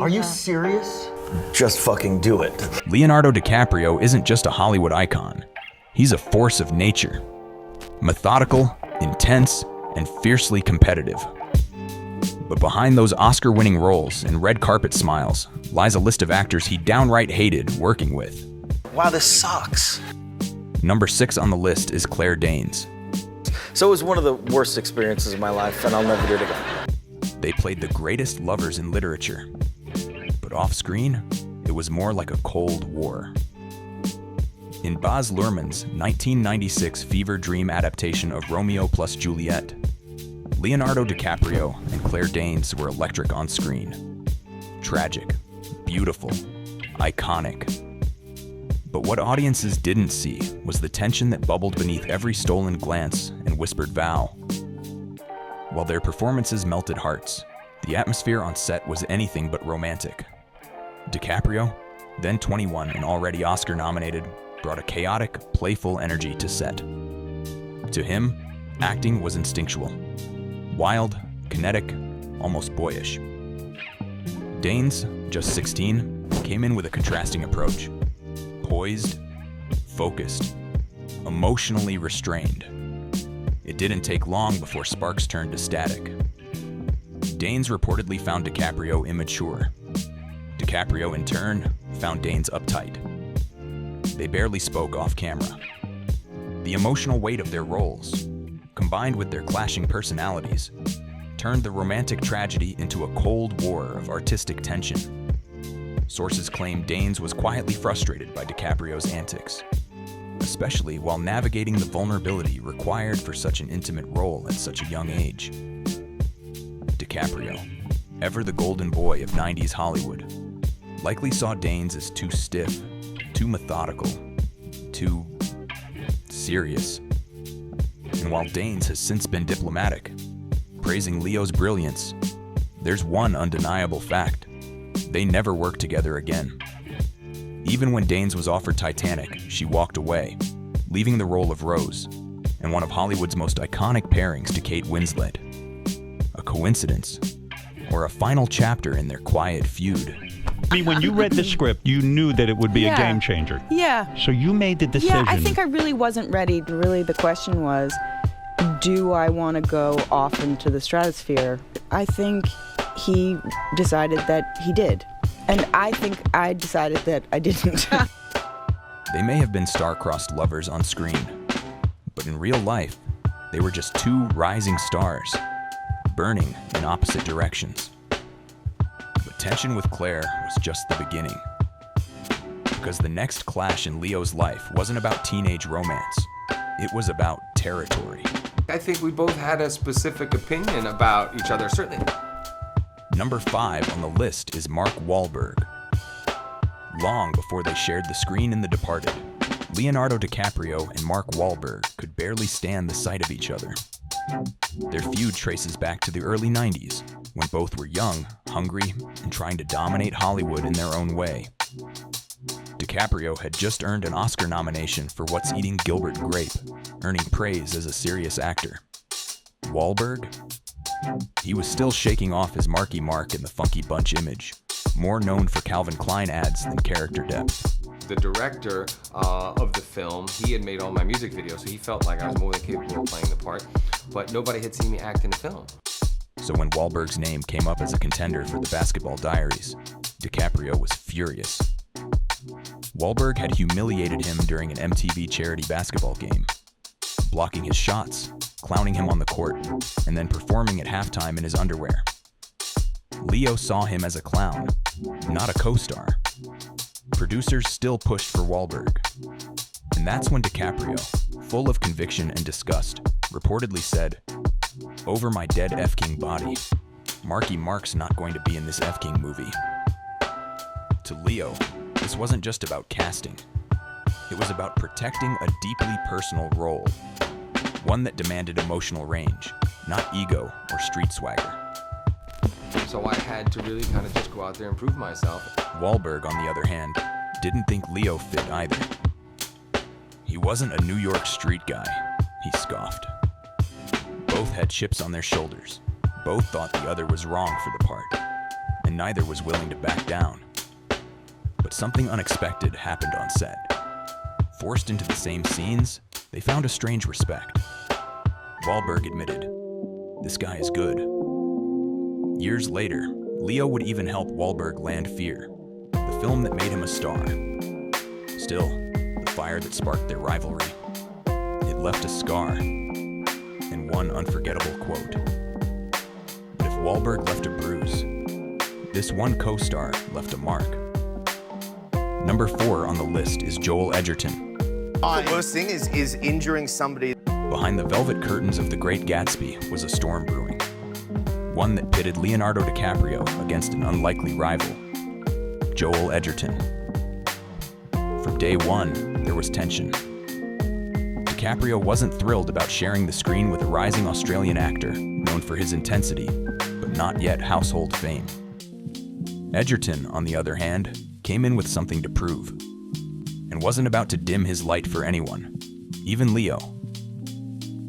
Are you serious? Just fucking do it. Leonardo DiCaprio isn't just a Hollywood icon. He's a force of nature. Methodical, intense, and fiercely competitive. But behind those Oscar-winning roles and red carpet smiles lies a list of actors he downright hated working with. Wow, this sucks. Number 6 on the list is Claire Danes. So it was one of the worst experiences of my life, and I'll never do it again. They played the greatest lovers in literature. But off-screen, it was more like a Cold War. In Baz Luhrmann's 1996 fever dream adaptation of Romeo plus Juliet, Leonardo DiCaprio and Claire Danes were electric on screen. Tragic, beautiful, iconic. But what audiences didn't see was the tension that bubbled beneath every stolen glance and whispered vow. While their performances melted hearts, the atmosphere on set was anything but romantic. DiCaprio, then 21 and already Oscar-nominated, brought a chaotic, playful energy to set. To him, acting was instinctual. Wild, kinetic, almost boyish. Danes, just 16, came in with a contrasting approach. Poised, focused, emotionally restrained. It didn't take long before sparks turned to static. Danes reportedly found DiCaprio immature. DiCaprio, in turn, found Danes uptight. They barely spoke off camera. The emotional weight of their roles, combined with their clashing personalities, turned the romantic tragedy into a cold war of artistic tension. Sources claim Danes was quietly frustrated by DiCaprio's antics, especially while navigating the vulnerability required for such an intimate role at such a young age. DiCaprio, ever the golden boy of 90s Hollywood, likely saw Danes as too stiff, too methodical, too serious. And while Danes has since been diplomatic, praising Leo's brilliance, there's one undeniable fact. They never worked together again. Even when Danes was offered Titanic, she walked away, leaving the role of Rose, and one of Hollywood's most iconic pairings to Kate Winslet. A coincidence, or a final chapter in their quiet feud? I mean, when you read the script, you knew that it would be a game changer. Yeah. So you made the decision. Yeah, I think I really wasn't ready. Really, the question was, do I want to go off into the stratosphere? I think he decided that he did. And I think I decided that I didn't. They may have been star-crossed lovers on screen, but in real life, they were just two rising stars, burning in opposite directions. But tension with Claire was just the beginning. Because the next clash in Leo's life wasn't about teenage romance. It was about territory. I think we both had a specific opinion about each other, certainly. Number 5 on the list is Mark Wahlberg. Long before they shared the screen in The Departed, Leonardo DiCaprio and Mark Wahlberg could barely stand the sight of each other. Their feud traces back to the early 90s, when both were young, hungry, and trying to dominate Hollywood in their own way. DiCaprio had just earned an Oscar nomination for What's Eating Gilbert Grape, earning praise as a serious actor. Wahlberg? He was still shaking off his Marky Mark in the Funky Bunch image, more known for Calvin Klein ads than character depth. The director of the film, he had made all my music videos, so he felt like I was more than capable of playing the part, but nobody had seen me act in the film. So when Wahlberg's name came up as a contender for the Basketball Diaries, DiCaprio was furious. Wahlberg had humiliated him during an MTV charity basketball game, blocking his shots, clowning him on the court, and then performing at halftime in his underwear. Leo saw him as a clown, not a co-star. Producers still pushed for Wahlberg. And that's when DiCaprio, full of conviction and disgust, reportedly said, "Over my dead F-King body, Marky Mark's not going to be in this F-King movie." To Leo, this wasn't just about casting. It was about protecting a deeply personal role, one that demanded emotional range, not ego or street swagger. So I had to really kind of just go out there and prove myself. Wahlberg, on the other hand, didn't think Leo fit either. He wasn't a New York street guy, he scoffed. Both had chips on their shoulders. Both thought the other was wrong for the part. And and neither was willing to back down. But something unexpected happened on set. Forced into the same scenes, they found a strange respect. Wahlberg admitted, "This guy is good." Years later, Leo would even help Wahlberg land Fear, the film that made him a star. Still, the fire that sparked their rivalry, it left a scar and one unforgettable quote. But if Wahlberg left a bruise, this one co-star left a mark. Number 4 on the list is Joel Edgerton. The worst thing is injuring somebody. Behind the velvet curtains of The Great Gatsby was a storm brewing. One that pitted Leonardo DiCaprio against an unlikely rival, Joel Edgerton. From day one, there was tension. DiCaprio wasn't thrilled about sharing the screen with a rising Australian actor known for his intensity, but not yet household fame. Edgerton, on the other hand, came in with something to prove, and wasn't about to dim his light for anyone, even Leo.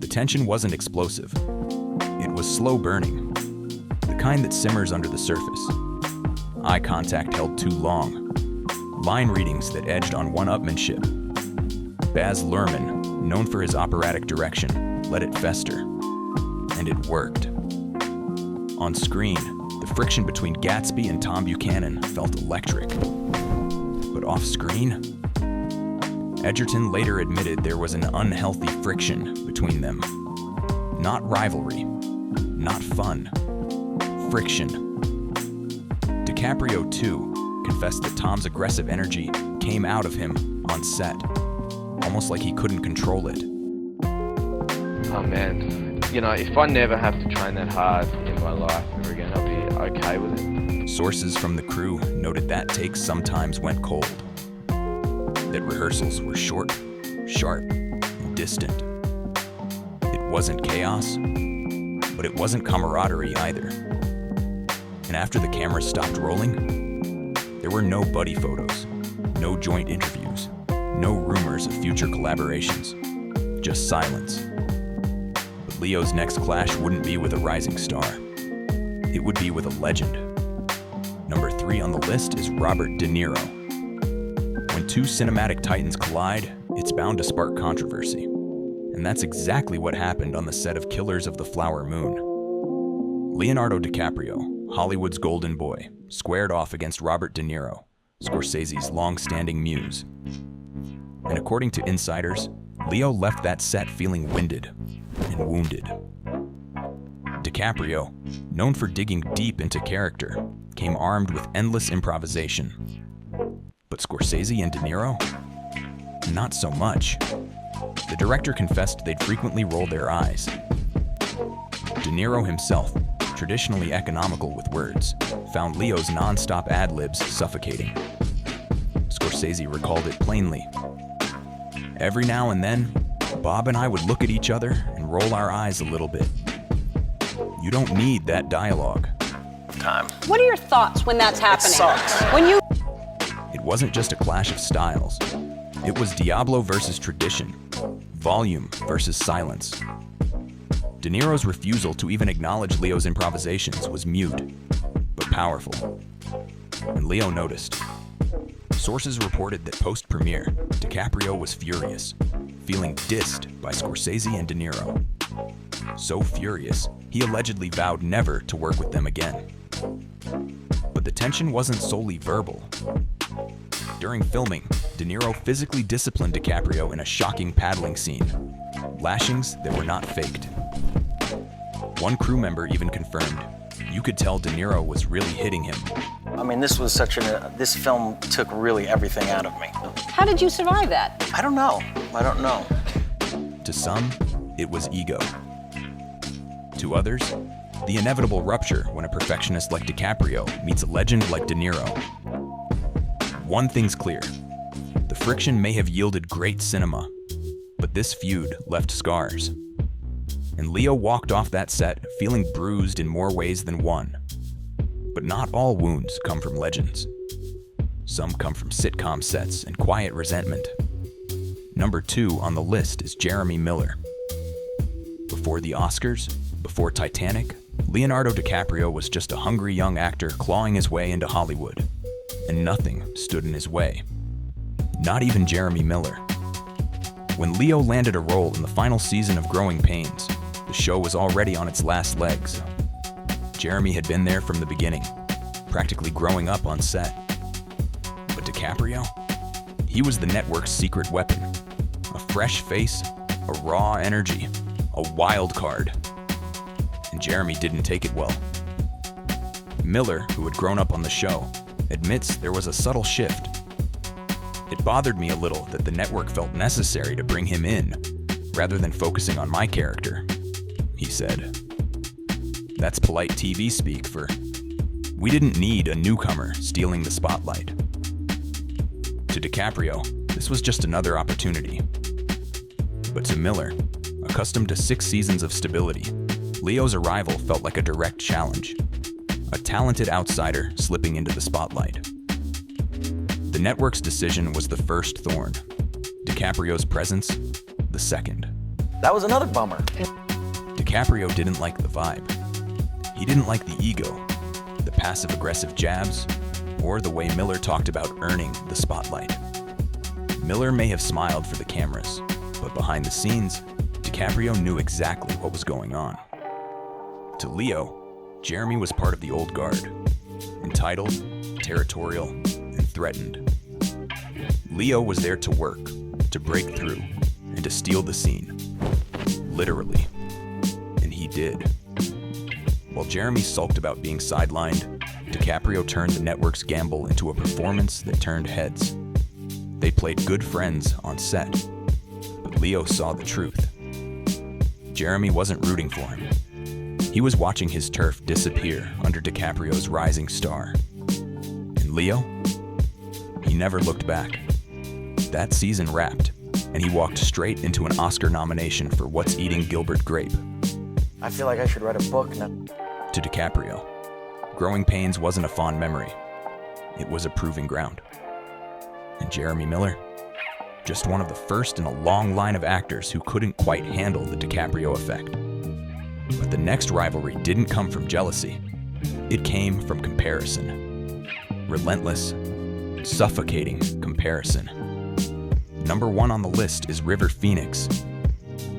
The tension wasn't explosive. It was slow burning, the kind that simmers under the surface. Eye contact held too long, line readings that edged on one-upmanship. Baz Luhrmann, known for his operatic direction, let it fester, and it worked. On screen, the friction between Gatsby and Tom Buchanan felt electric. But off-screen, Edgerton later admitted there was an unhealthy friction between them. Not rivalry, not fun, friction. DiCaprio, too, confessed that Tom's aggressive energy came out of him on set, almost like he couldn't control it. Oh man, if I never have to train that hard in my life ever again, I'll be okay with it. Sources from the crew noted that takes sometimes went cold. That rehearsals were short, sharp, and distant. It wasn't chaos, but it wasn't camaraderie either. And after the camera stopped rolling, there were no buddy photos, no joint interviews, no rumors of future collaborations, just silence. But Leo's next clash wouldn't be with a rising star. It would be with a legend. Number 3 on the list is Robert De Niro. When two cinematic titans collide, it's bound to spark controversy. And that's exactly what happened on the set of Killers of the Flower Moon. Leonardo DiCaprio, Hollywood's golden boy, squared off against Robert De Niro, Scorsese's long-standing muse. And according to insiders, Leo left that set feeling winded and wounded. DiCaprio, known for digging deep into character, came armed with endless improvisation. But Scorsese and De Niro? Not so much. The director confessed they'd frequently roll their eyes. De Niro himself, traditionally economical with words, found Leo's non-stop ad-libs suffocating. Scorsese recalled it plainly. "Every now and then, Bob and I would look at each other and roll our eyes a little bit. You don't need that dialogue." What are your thoughts when that's happening? sucks. It wasn't just a clash of styles. It was Diablo versus tradition, volume versus silence. De Niro's refusal to even acknowledge Leo's improvisations was mute, but powerful. And Leo noticed. Sources reported that post-premiere, DiCaprio was furious, feeling dissed by Scorsese and De Niro. So furious, he allegedly vowed never to work with them again. But the tension wasn't solely verbal. During filming, De Niro physically disciplined DiCaprio in a shocking paddling scene, lashings that were not faked. One crew member even confirmed, you could tell De Niro was really hitting him. I mean, this film took really everything out of me. How did you survive that? I don't know. To some, it was ego. To others, the inevitable rupture when a perfectionist like DiCaprio meets a legend like De Niro. One thing's clear. The friction may have yielded great cinema, but this feud left scars. And Leo walked off that set feeling bruised in more ways than one. But not all wounds come from legends. Some come from sitcom sets and quiet resentment. Number 2 on the list is Jeremy Miller. Before the Oscars, before Titanic, Leonardo DiCaprio was just a hungry young actor clawing his way into Hollywood, and nothing stood in his way. Not even Jeremy Miller. When Leo landed a role in the final season of Growing Pains, the show was already on its last legs. Jeremy had been there from the beginning, practically growing up on set. But DiCaprio? He was the network's secret weapon. A fresh face, a raw energy, a wild card. And Jeremy didn't take it well. Miller, who had grown up on the show, admits there was a subtle shift. It bothered me a little that the network felt necessary to bring him in, rather than focusing on my character, he said. That's polite TV speak for, we didn't need a newcomer stealing the spotlight. To DiCaprio, this was just another opportunity. But to Miller, accustomed to 6 seasons of stability, Leo's arrival felt like a direct challenge. A talented outsider slipping into the spotlight. The network's decision was the first thorn. DiCaprio's presence, the second. That was another bummer. DiCaprio didn't like the vibe. He didn't like the ego, the passive-aggressive jabs, or the way Miller talked about earning the spotlight. Miller may have smiled for the cameras, but behind the scenes, DiCaprio knew exactly what was going on. To Leo, Jeremy was part of the old guard, entitled, territorial, and threatened. Leo was there to work, to break through, and to steal the scene. Literally. And he did. While Jeremy sulked about being sidelined, DiCaprio turned the network's gamble into a performance that turned heads. They played good friends on set, but Leo saw the truth. Jeremy wasn't rooting for him. He was watching his turf disappear under DiCaprio's rising star. And Leo? He never looked back. That season wrapped, and he walked straight into an Oscar nomination for What's Eating Gilbert Grape. I feel like I should write a book now. To DiCaprio, Growing Pains wasn't a fond memory. It was a proving ground. And Jeremy Miller? Just one of the first in a long line of actors who couldn't quite handle the DiCaprio effect. But the next rivalry didn't come from jealousy. It came from comparison. Relentless, suffocating comparison. Number 1 on the list is River Phoenix.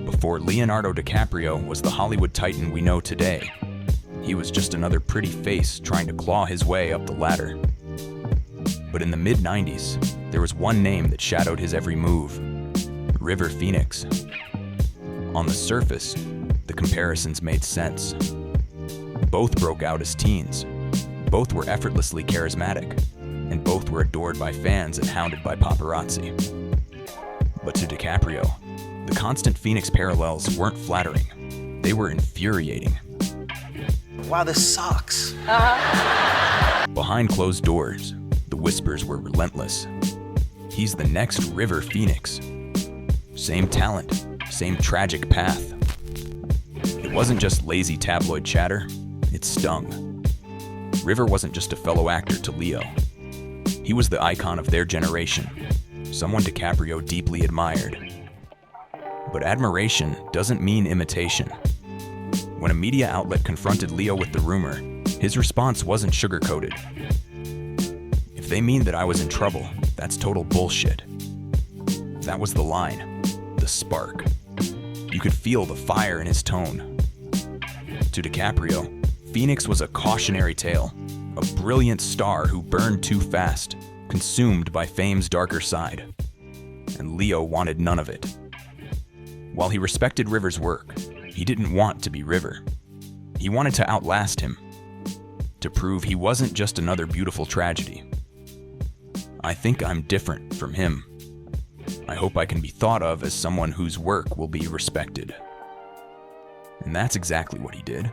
Before Leonardo DiCaprio was the Hollywood titan we know today, he was just another pretty face trying to claw his way up the ladder. But in the mid-90s, there was one name that shadowed his every move: River Phoenix. On the surface, the comparisons made sense. Both broke out as teens. Both were effortlessly charismatic, and both were adored by fans and hounded by paparazzi. But to DiCaprio, the constant Phoenix parallels weren't flattering. They were infuriating. Wow, this sucks. Behind closed doors, the whispers were relentless. He's the next River Phoenix. Same talent, same tragic path. It wasn't just lazy tabloid chatter, it stung. River wasn't just a fellow actor to Leo. He was the icon of their generation, someone DiCaprio deeply admired. But admiration doesn't mean imitation. When a media outlet confronted Leo with the rumor, his response wasn't sugar-coated. If they mean that I was in trouble, that's total bullshit. That was the line, the spark. You could feel the fire in his tone. To DiCaprio, Phoenix was a cautionary tale, a brilliant star who burned too fast, consumed by fame's darker side. And Leo wanted none of it. While he respected River's work, he didn't want to be River. He wanted to outlast him, to prove he wasn't just another beautiful tragedy. I think I'm different from him. I hope I can be thought of as someone whose work will be respected. And that's exactly what he did.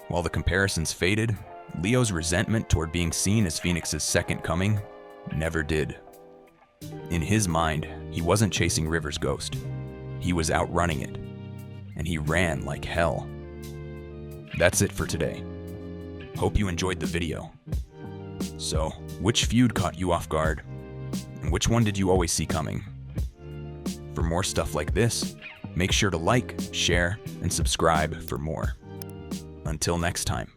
While the comparisons faded, Leo's resentment toward being seen as Phoenix's second coming never did. In his mind, he wasn't chasing River's ghost. He was outrunning it. And he ran like hell. That's it for today. Hope you enjoyed the video. So, which feud caught you off guard? And which one did you always see coming? For more stuff like this, make sure to like, share, and subscribe for more. Until next time.